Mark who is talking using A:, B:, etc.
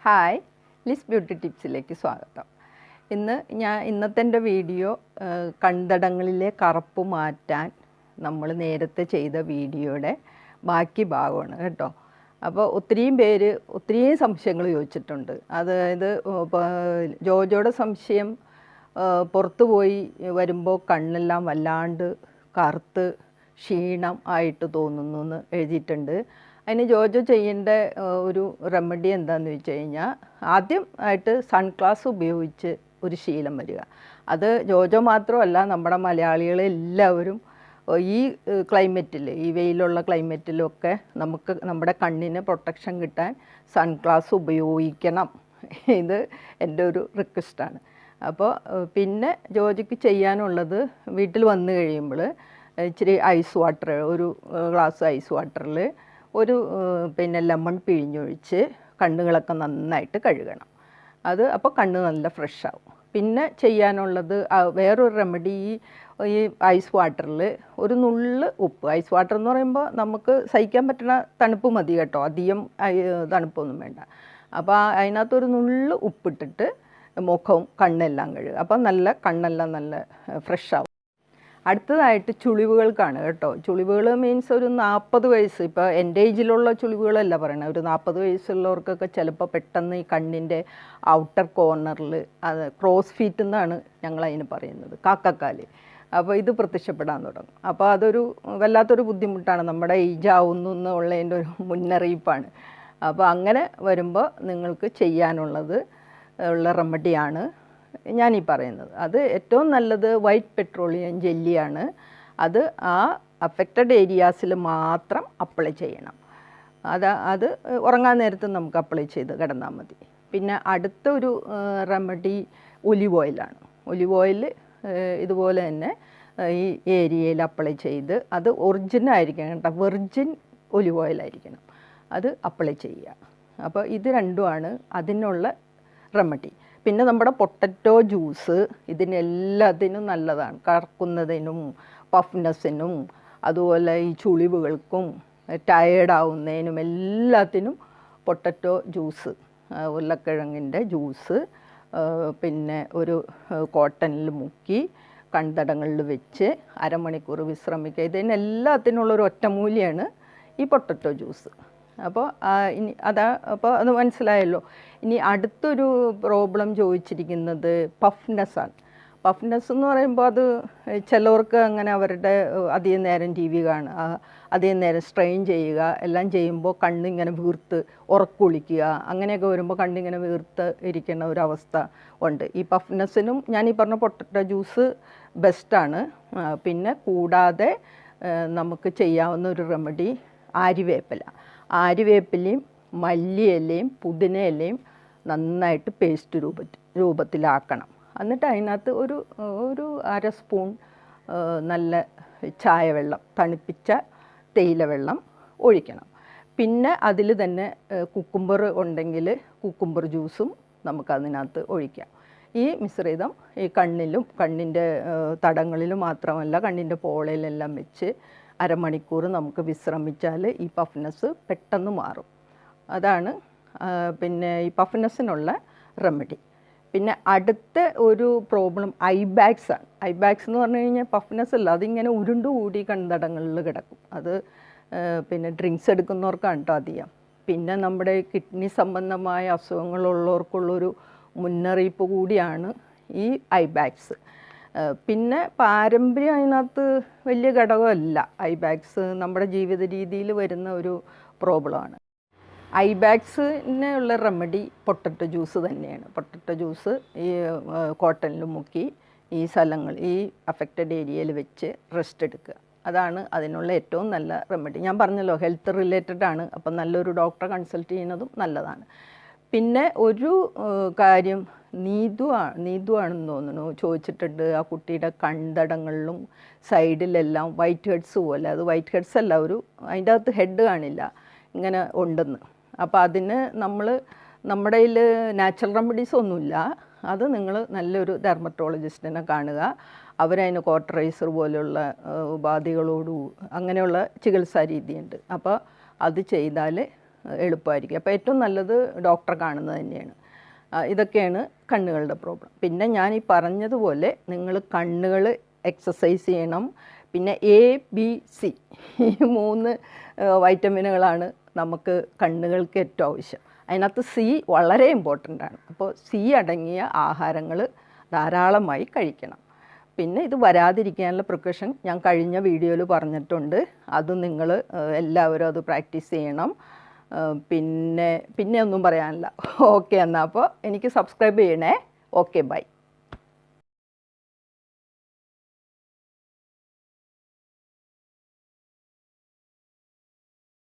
A: Hi, Liz beauty ടിപ്സിലേക്ക് സ്വാഗതം. ഇന്നത്തെ എൻ്റെ വീഡിയോ കൺതടങ്ങളിലെ കറുപ്പ് മാറ്റാൻ നമ്മൾ നേരത്തെ ചെയ്ത വീഡിയോയുടെ ബാക്കി ഭാഗമാണ് കേട്ടോ. അപ്പോൾ ഒത്തിരിയും സംശയങ്ങൾ ചോദിച്ചിട്ടുണ്ട്. അതായത് ജോജോയുടെ സംശയം പുറത്തു പോയി വരുമ്പോൾ കണ്ണെല്ലാം വല്ലാണ്ട് കറുത്ത് ക്ഷീണം ആയിട്ട് തോന്നുന്നു എന്ന് എഴുതിയിട്ടുണ്ട്. അതിന് ജോജോ ചെയ്യേണ്ട ഒരു റെമഡി എന്താണെന്ന് വെച്ച് കഴിഞ്ഞാൽ, ആദ്യമായിട്ട് സൺഗ്ലാസ് ഉപയോഗിച്ച് ഒരു ശീലം വരിക. അത് ജോജോ മാത്രമല്ല, നമ്മുടെ മലയാളികളെല്ലാവരും ഈ ക്ലൈമറ്റിൽ, ഈ വെയിലുള്ള ക്ലൈമറ്റിലൊക്കെ നമ്മുടെ കണ്ണിന് പ്രൊട്ടക്ഷൻ കിട്ടാൻ സൺഗ്ലാസ് ഉപയോഗിക്കണം. ഇത് എൻ്റെ ഒരു റിക്വസ്റ്റാണ്. അപ്പോൾ പിന്നെ ജോജോയ്ക്ക് ചെയ്യാനുള്ളത്, വീട്ടിൽ വന്നു കഴിയുമ്പോൾ ഇച്ചിരി ഐസ് വാട്ടർ, ഒരു ഗ്ലാസ് ഐസ് വാട്ടറിൽ ഒരു ലെമൺ പിഴിഞ്ഞൊഴിച്ച് കണ്ണുകളൊക്കെ നന്നായിട്ട് കഴുകണം. അപ്പോൾ കണ്ണ് നല്ല ഫ്രഷാവും. പിന്നെ ചെയ്യാനുള്ളത് വേറൊരു റെമഡി, ഈ ഐസ് വാട്ടറിൽ ഒരു നുള്ള് ഉപ്പ്. ഐസ് വാട്ടർ എന്ന് പറയുമ്പോൾ നമുക്ക് സഹിക്കാൻ പറ്റുന്ന തണുപ്പ് മതി കേട്ടോ, അധികം തണുപ്പൊന്നും വേണ്ട. അപ്പോൾ അതിനകത്തൊരു നുള്ള് ഉപ്പിട്ടിട്ട് മുഖവും കണ്ണെല്ലാം കഴുകുക. അപ്പോൾ കണ്ണെല്ലാം നല്ല ഫ്രഷാവും. അടുത്തതായിട്ട് ചുളിവുകൾക്കാണ് കേട്ടോ. ചുളിവുകൾ മീൻസ് ഒരു 40 വയസ്സ്, ഇപ്പോൾ എൻ്റെ ഏജിലുള്ള ചുളിവുകളല്ല പറയണത്, ഒരു 40 വയസ്സുള്ളവർക്കൊക്കെ ചിലപ്പോൾ പെട്ടെന്ന് ഈ കണ്ണിൻ്റെ ഔട്ടർ കോർണറിൽ, അത് ക്രോസ് ഫീറ്റ് എന്നാണ് ഞങ്ങളതിന് പറയുന്നത്, കാക്കക്കാല്. അപ്പോൾ ഇത് പ്രത്യക്ഷപ്പെടാൻ തുടങ്ങും. അപ്പോൾ അതൊരു വല്ലാത്തൊരു ബുദ്ധിമുട്ടാണ്, നമ്മുടെ ഏജ് ആവുന്നു എന്നുള്ളതിൻ്റെ ഒരു മുന്നറിയിപ്പാണ്. അപ്പോൾ അങ്ങനെ വരുമ്പോൾ നിങ്ങൾക്ക് ചെയ്യാനുള്ളത് ഉള്ള റെമഡിയാണ് ഞാനീ പറയുന്നത്. അത് ഏറ്റവും നല്ലത് വൈറ്റ് പെട്രോളിയം ജെല്ലിയാണ്. അത് ആ അഫക്റ്റഡ് ഏരിയാസിൽ മാത്രം അപ്ലൈ ചെയ്യണം. അത് ഉറങ്ങാൻ നേരത്ത് നമുക്ക് അപ്ലൈ ചെയ്ത് കിടന്നാൽ മതി. പിന്നെ അടുത്തൊരു റെമഡി ഒലിവ് ഓയിലാണ്. ഒലിവ് ഓയിൽ ഇതുപോലെ തന്നെ ഈ ഏരിയയിൽ അപ്ലൈ ചെയ്ത്, അത് ഒറിജിനൽ ആയിരിക്കണം കേട്ടോ, വെർജിൻ ഒലിവ് ഓയിലായിരിക്കണം, അത് അപ്ലൈ ചെയ്യുക. അപ്പോൾ ഇത് രണ്ടുമാണ് അതിനുള്ള റെമഡി. പിന്നെ നമ്മുടെ പൊട്ടറ്റോ ജ്യൂസ് ഇതിനെല്ലാത്തിനും നല്ലതാണ്, കറക്കുന്നതിനും പഫ്നെസ്സിനും അതുപോലെ ഈ ചുളിവുകൾക്കും ടയേർഡാവുന്നതിനും എല്ലാത്തിനും പൊട്ടറ്റോ ജ്യൂസ്, ഉരുളക്കിഴങ്ങിൻ്റെ ജ്യൂസ് പിന്നെ ഒരു കോട്ടണിൽ മുക്കി കൺതടങ്ങളിൽ വെച്ച് അരമണിക്കൂർ വിശ്രമിക്കുക. ഇതിനെല്ലാത്തിനുള്ളൊരു ഒറ്റമൂലിയാണ് ഈ പൊട്ടറ്റോ ജ്യൂസ്. അപ്പോൾ അത് മനസ്സിലായല്ലോ. ഇനി അടുത്തൊരു പ്രോബ്ലം ചോദിച്ചിരിക്കുന്നത് പഫ്നെസ്സാണ്. പഫ്നെസ് എന്ന് പറയുമ്പോൾ അത് ചിലവർക്ക് അങ്ങനെ അവരുടെ അധികം നേരം ടി വി കാണുക, അധികം നേരം സ്ട്രെയിൻ ചെയ്യുക, എല്ലാം ചെയ്യുമ്പോൾ കണ്ണിങ്ങനെ വീർത്ത് ഉറക്കൊളിക്കുക, അങ്ങനെയൊക്കെ വരുമ്പോൾ കണ്ണിങ്ങനെ വീർത്ത് ഇരിക്കുന്ന ഒരവസ്ഥ ഉണ്ട്. ഈ പഫ്നെസ്സിനും ഞാൻ ഈ പറഞ്ഞ പൊട്ടറ്റോ ജ്യൂസ് ബെസ്റ്റാണ്. പിന്നെ കൂടാതെ നമുക്ക് ചെയ്യാവുന്ന ഒരു റെമഡി ആര്യവേപ്പിലയും മല്ലിയിലയും പുതിനയിലയും നന്നായിട്ട് പേസ്റ്റ് രൂപത്തിലാക്കണം. എന്നിട്ട് അതിനകത്ത് ഒരു 1/2 സ്പൂൺ നല്ല ചായവെള്ളം, തണുപ്പിച്ച തേയിലവെള്ളം ഒഴിക്കണം. പിന്നെ അതിൽ തന്നെ കുക്കുംബർ ഉണ്ടെങ്കിൽ കുക്കുംബർ ജ്യൂസും നമുക്കതിനകത്ത് ഒഴിക്കാം. ഈ മിശ്രിതം ഈ കണ്ണിൻ്റെ തടങ്ങളിലും മാത്രമല്ല, കണ്ണിൻ്റെ പോളയിലെല്ലാം വെച്ച് അരമണിക്കൂർ നമുക്ക് വിശ്രമിച്ചാൽ ഈ പഫ്നെസ് പെട്ടെന്ന് മാറും. അതാണ് പിന്നെ ഈ പഫ്നെസ്സിനുള്ള റെമഡി. പിന്നെ അടുത്ത ഒരു പ്രോബ്ലം ഐ ബാഗ്സാണ്. ഐ ബാഗ്സ് എന്ന് പറഞ്ഞു കഴിഞ്ഞാൽ പഫ്നെസ് അല്ല, അതിങ്ങനെ ഉരുണ്ടുകൂടി കൺതടങ്ങളിൽ കിടക്കും. അത് പിന്നെ ഡ്രിങ്ക്സ് എടുക്കുന്നവർക്കാണ് കേട്ടോ അധികം. പിന്നെ നമ്മുടെ കിഡ്നി സംബന്ധമായ അസുഖങ്ങളുള്ളവർക്കുള്ളൊരു മുന്നറിയിപ്പ് കൂടിയാണ് ഈ ഐ ബാഗ്സ്. പിന്നെ പാരമ്പര്യം അതിനകത്ത് വലിയ ഘടകമല്ല. ഐ ബാഗ്സ് നമ്മുടെ ജീവിത രീതിയിൽ വരുന്ന ഒരു പ്രോബ്ലമാണ്. ഐ ബാഗ്സിന് ഉള്ള റെമഡി പൊട്ടറ്റോ ജ്യൂസ് തന്നെയാണ്. പൊട്ടറ്റോ ജ്യൂസ് ഈ കോട്ടണിൽ മുക്കി ഈ അഫക്റ്റഡ് ഏരിയയിൽ വെച്ച് റെസ്റ്റ് എടുക്കുക. അതാണ് അതിനുള്ള ഏറ്റവും നല്ല റെമഡി. ഞാൻ പറഞ്ഞല്ലോ, ഹെൽത്ത് റിലേറ്റഡ് ആണ്, അപ്പം നല്ലൊരു ഡോക്ടറെ കൺസൾട്ട് ചെയ്യുന്നതും നല്ലതാണ്. പിന്നെ ഒരു കാര്യം നീതുവാണെന്ന് തോന്നുന്നു ചോദിച്ചിട്ടുണ്ട്. ആ കുട്ടിയുടെ കൺതടങ്ങളിലും സൈഡിലെല്ലാം വൈറ്റ് ഹെഡ്സ് പോലെ, അത് വൈറ്റ് ഹെഡ്സ് അല്ല, അതിൻ്റെ അകത്ത് ഹെഡ് കാണില്ല, ഇങ്ങനെ ഉണ്ടെന്ന്. അപ്പോൾ അതിന് നമ്മുടെ കയ്യിൽ നാച്ചുറൽ റെമഡീസ് ഒന്നുമില്ല. അത് നിങ്ങൾ നല്ലൊരു ഡെർമറ്റോളജിസ്റ്റിനെ കാണുക. അവരതിന് കോട്ടറൈസർ പോലെയുള്ള ഉപാധികളോടും അങ്ങനെയുള്ള ചികിത്സാ രീതിയുണ്ട്. അപ്പോൾ അത് ചെയ്താൽ എളുപ്പമായിരിക്കും. അപ്പോൾ ഏറ്റവും നല്ലത് ഡോക്ടറെ കാണുന്നത് തന്നെയാണ്. ഇതൊക്കെയാണ് കണ്ണുകളുടെ പ്രോബ്ലം. പിന്നെ ഞാൻ ഈ പറഞ്ഞതുപോലെ നിങ്ങൾ കണ്ണുകൾ എക്സസൈസ് ചെയ്യണം. പിന്നെ ABC ഈ 3 വൈറ്റമിനുകളാണ് നമുക്ക് കണ്ണുകൾക്ക് ഏറ്റവും ആവശ്യം. അതിനകത്ത് C വളരെ ഇമ്പോർട്ടൻ്റ് ആണ്. അപ്പോൾ C അടങ്ങിയ ആഹാരങ്ങൾ ധാരാളമായി കഴിക്കണം. പിന്നെ ഇത് വരാതിരിക്കാനുള്ള പ്രിക്കോഷൻ ഞാൻ കഴിഞ്ഞ വീഡിയോയിൽ പറഞ്ഞിട്ടുണ്ട്. അത് നിങ്ങൾ എല്ലാവരും അത് പ്രാക്ടീസ് ചെയ്യണം. പിന്നെ ഒന്നും പറയാനില്ല. ഓക്കെ, എന്നാൽ അപ്പോൾ എനിക്ക് സബ്സ്ക്രൈബ് ചെയ്യണേ. Okay, by.